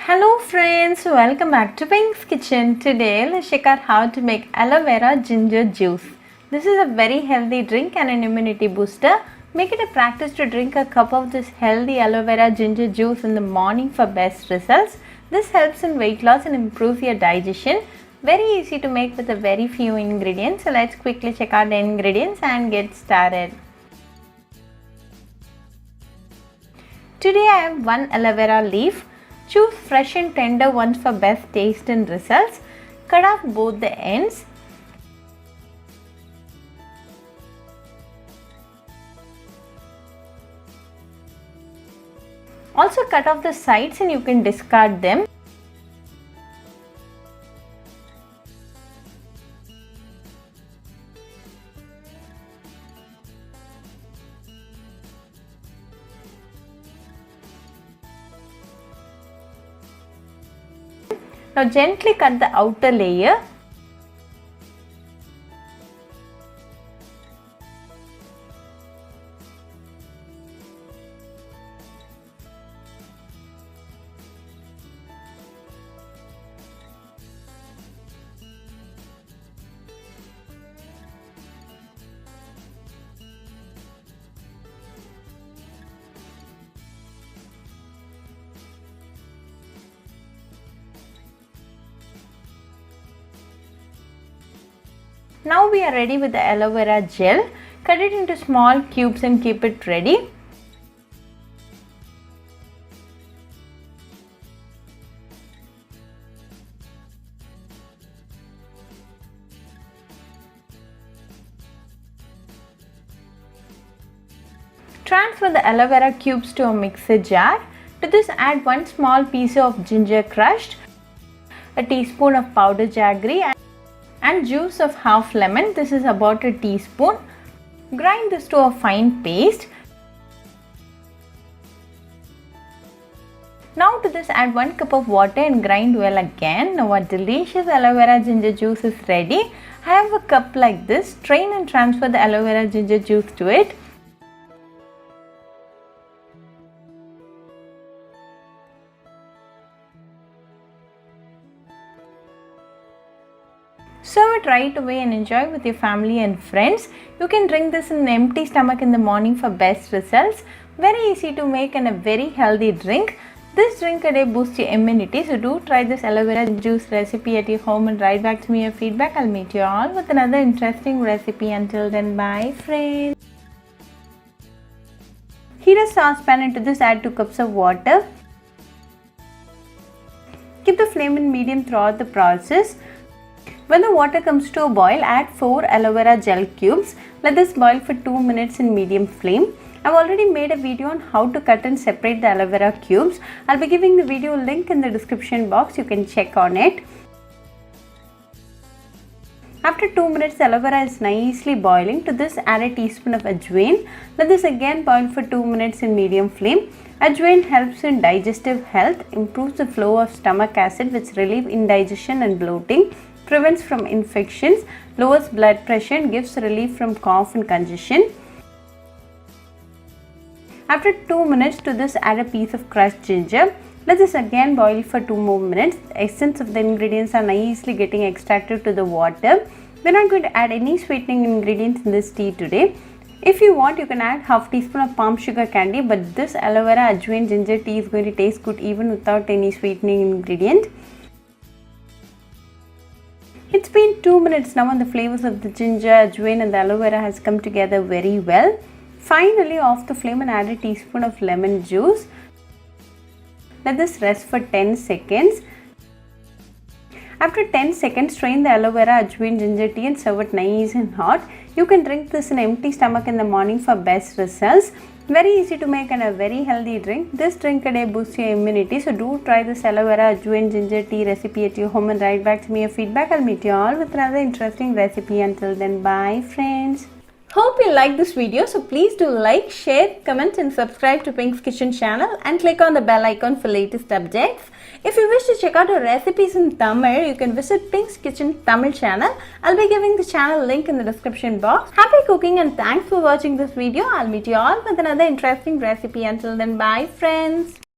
Hello friends, welcome back to Pink's Kitchen. Today let's check out how to make aloe vera ginger juice. This is a very healthy drink and an immunity booster. Make it a practice to drink a cup of this healthy aloe vera ginger juice in the morning for best results. This helps in weight loss and improves your digestion. Very easy to make with a very few ingredients. So let's quickly check out the ingredients and get started. Today I have 1 aloe vera leaf. Choose fresh and tender ones for best taste and results. Cut off both the ends. Also cut off the sides and you can discard them. Now gently cut the outer layer. Now we are ready with the aloe vera gel. Cut it into small cubes and keep it ready. Transfer the aloe vera cubes to a mixer jar. To this add 1 small piece of ginger crushed, a teaspoon of powdered jaggery and juice of half lemon. This is about a teaspoon. Grind this to a fine paste. Now to this add 1 cup of water and grind well again. Now our delicious aloe vera ginger juice is ready. I have a cup like this. Strain and transfer the aloe vera ginger juice to it. Serve it right away and enjoy with your family and friends. You can drink this in an empty stomach in the morning for best results. Very easy to make and a very healthy drink. This drink a day boosts your immunity. So do try this aloe vera juice recipe at your home and write back to me your feedback. I'll meet you all with another interesting recipe. Until then, bye friends. Heat a saucepan. Into this add 2 cups of water. Keep the flame in medium throughout the process. When the water comes to a boil, add 4 aloe vera gel cubes. Let this boil for 2 minutes in medium flame. I've already made a video on how to cut and separate the aloe vera cubes. I'll be giving the video link in the description box. You can check on it. After 2 minutes, the aloe vera is nicely boiling. To this, add a teaspoon of ajwain. Let this again boil for 2 minutes in medium flame. Ajwain helps in digestive health, improves the flow of stomach acid which relieves indigestion and bloating, prevents from infections, lowers blood pressure and gives relief from cough and congestion. After 2 minutes, to this add a piece of crushed ginger. Let this again boil for 2 more minutes. The essence of the ingredients are nicely getting extracted to the water. We are not going to add any sweetening ingredients in this tea today. If you want, you can add half teaspoon of palm sugar candy, but this aloe vera ajwain ginger tea is going to taste good even without any sweetening ingredient. It's been 2 minutes now and the flavors of the ginger, ajwain and the aloe vera has come together very well. Finally, off the flame and add a teaspoon of lemon juice. Let this rest for 10 seconds. After 10 seconds, strain the aloe vera ajwain ginger tea and serve it nice and hot. You can drink this in an empty stomach in the morning for best results. Very easy to make and a very healthy drink. This drink a day boosts your immunity. So do try this aloe vera ajwain ginger tea recipe at your home and write back to me your feedback. I'll meet you all with another interesting recipe. Until then, bye friends. Hope you like this video, so please do like, share, comment and subscribe to Pink's Kitchen channel and click on the bell icon for latest updates. If you wish to check out our recipes in Tamil, you can visit Pink's Kitchen Tamil channel. I'll be giving the channel link in the description box. Happy cooking and thanks for watching this video. I'll meet you all with another interesting recipe. Until then, bye friends.